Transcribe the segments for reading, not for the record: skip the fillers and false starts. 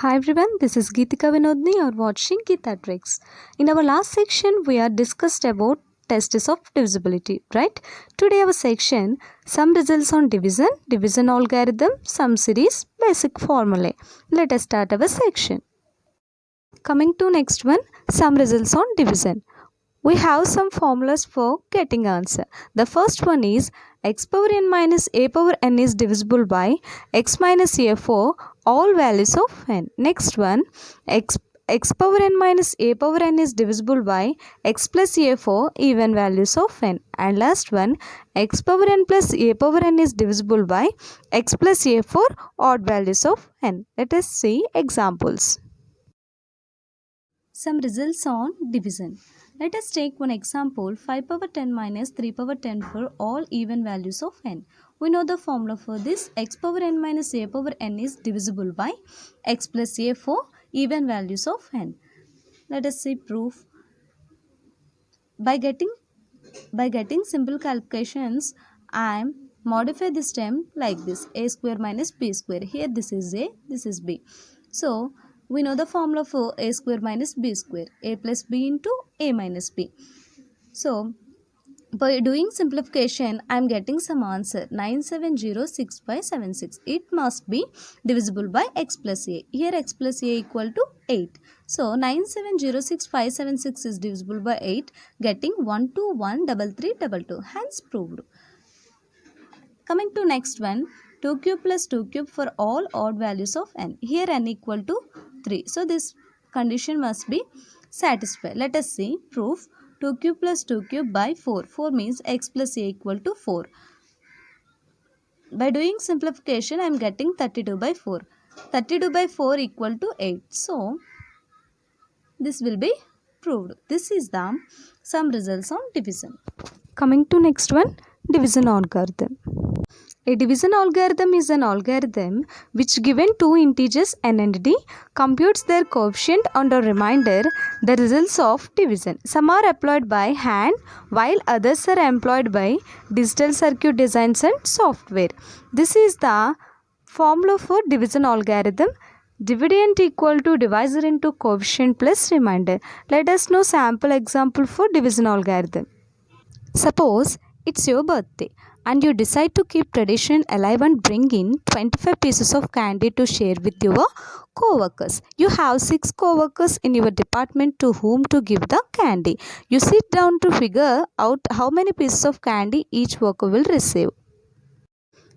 Hi everyone, this is Geetika Vinodni. You are watching Geeta Tricks. In our last section, we are discussed about tests of divisibility, right? Today our section, some results on division, division algorithm, sum series, basic formulae. Let us start our section. Coming to next one, some results on division. We have some formulas for getting answer. The first one is x power n minus a power n is divisible by x minus a for all values of n. Next one, x power n minus a power n is divisible by x plus a for even values of n. And last one, x power n plus a power n is divisible by x plus a for odd values of n. Let us see examples. Some results on division. Let us take one example, 5 power 10 minus 3 power 10 for all even values of n. We know the formula for this, x power n minus a power n is divisible by x plus a for even values of n. Let us see proof. By getting simple calculations, I am modify this term like this, a square minus b square. Here this is a, this is b. So we know the formula for a square minus b square, a plus b into a minus b. So by doing simplification, I am getting some answer 9706576. It must be divisible by x plus a. Here x plus a equal to 8. So 9706576 is divisible by 8, getting 1213322. Hence proved. Coming to next one, 2 cube plus 2 cube for all odd values of n. Here n equal to 3. So this condition must be satisfied. Let us see proof. 2 cube plus 2 cube by 4. 4 means x plus a equal to 4. By doing simplification, I am getting 32 by 4. 32 by 4 equal to 8. So this will be proved. This is the some results on division. Coming to next one, division algorithm. A division algorithm is an algorithm which, given two integers n and d, computes their coefficient and a remainder, the results of division. Some are employed by hand while others are employed by digital circuit designs and software. This is the formula for division algorithm. Dividend equal to divisor into coefficient plus remainder. Let us know sample example for division algorithm. Suppose it's your birthday and you decide to keep tradition alive and bring in 25 pieces of candy to share with your co-workers. You have 6 co-workers in your department to whom to give the candy. You sit down to figure out how many pieces of candy each worker will receive.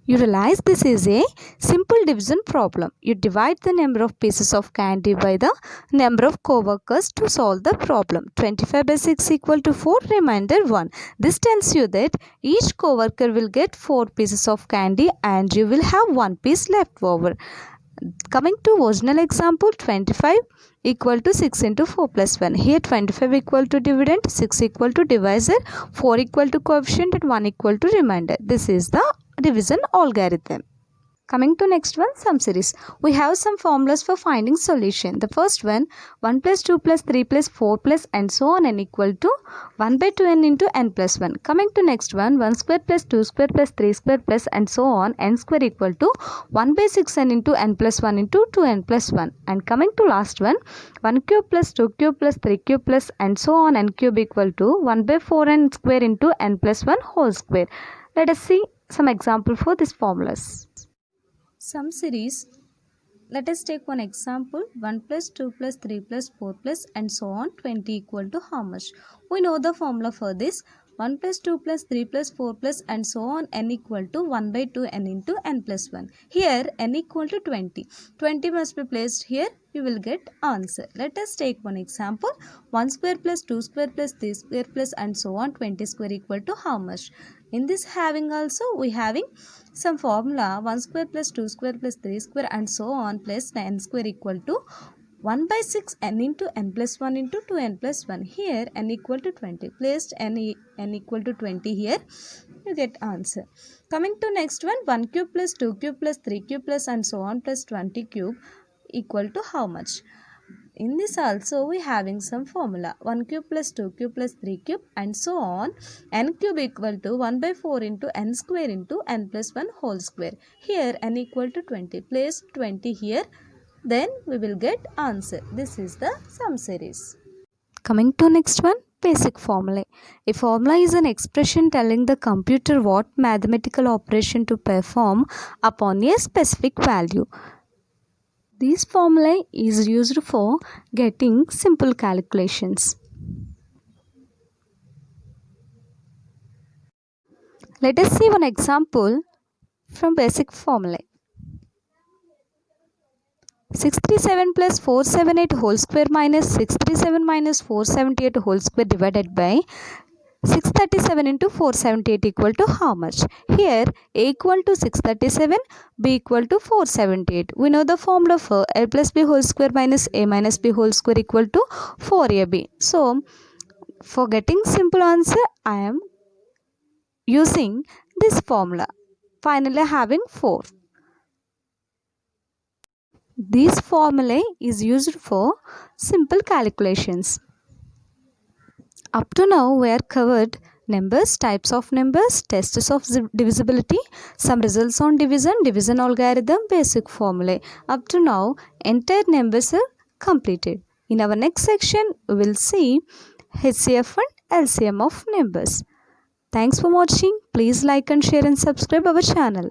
You realize this is a simple division problem. You divide the number of pieces of candy by the number of co-workers to solve the problem. 25 by 6 equal to 4, remainder 1. This tells you that each co-worker will get 4 pieces of candy and you will have 1 piece left over. Coming to original example, 25 equal to 6 into 4 plus 1. Here 25 equal to dividend, 6 equal to divisor, 4 equal to coefficient and 1 equal to remainder. This is the division algorithm. Coming to next one, sum series. We have some formulas for finding solution. The first one, 1 plus 2 plus 3 plus 4 plus and so on n equal to 1 by 2n into n plus 1. Coming to next one, 1 square plus 2 square plus 3 square plus and so on n square equal to 1 by 6n into n plus 1 into 2n plus 1. And coming to last one, 1 cube plus 2 cube plus 3 cube plus and so on n cube equal to 1 by 4n square into n plus 1 whole square. Let us see some example for these formulas. Sum series. Let us take one example, 1 plus 2 plus 3 plus 4 plus and so on 20 equal to how much? We know the formula for this, 1 plus 2 plus 3 plus 4 plus and so on n equal to 1 by 2 n into n plus 1. Here n equal to 20. 20 must be placed here, you will get answer. Let us take one example, 1 square plus 2 square plus 3 square plus and so on 20 square equal to how much? In this having also we having some formula 1 square plus 2 square plus 3 square and so on plus n square equal to 1 by 6 n into n plus 1 into 2n plus 1. Here n equal to 20. Placed n equal to 20 here. You get answer. Coming to next one, 1 cube plus 2 cube plus 3 cube plus and so on plus 20 cube equal to how much? In this also we having some formula 1 cube plus 2 cube plus 3 cube and so on n cube equal to 1 by 4 into n square into n plus 1 whole square. Here n equal to 20. Place 20 here. then we will get answer. This is the sum series. Coming to next one, basic formulae. A formula is an expression telling the computer what mathematical operation to perform upon a specific value. This formula is used for getting simple calculations. Let us see one example from basic formulae. 637 plus 478 whole square minus 637 minus 478 whole square divided by 637 into 478 equal to how much? Here A equal to 637, B equal to 478. We know the formula for A plus B whole square minus A minus B whole square equal to 4AB. So for getting simple answer, I am using this formula. Finally having 4. This formula is used for simple calculations. Up to now we are covered numbers, types of numbers, tests of divisibility, some results on division, division algorithm, basic formulae. Up to now entire numbers are completed. In our next section we will see HCF and LCM of numbers. Thanks for watching. Please like and share and subscribe our channel.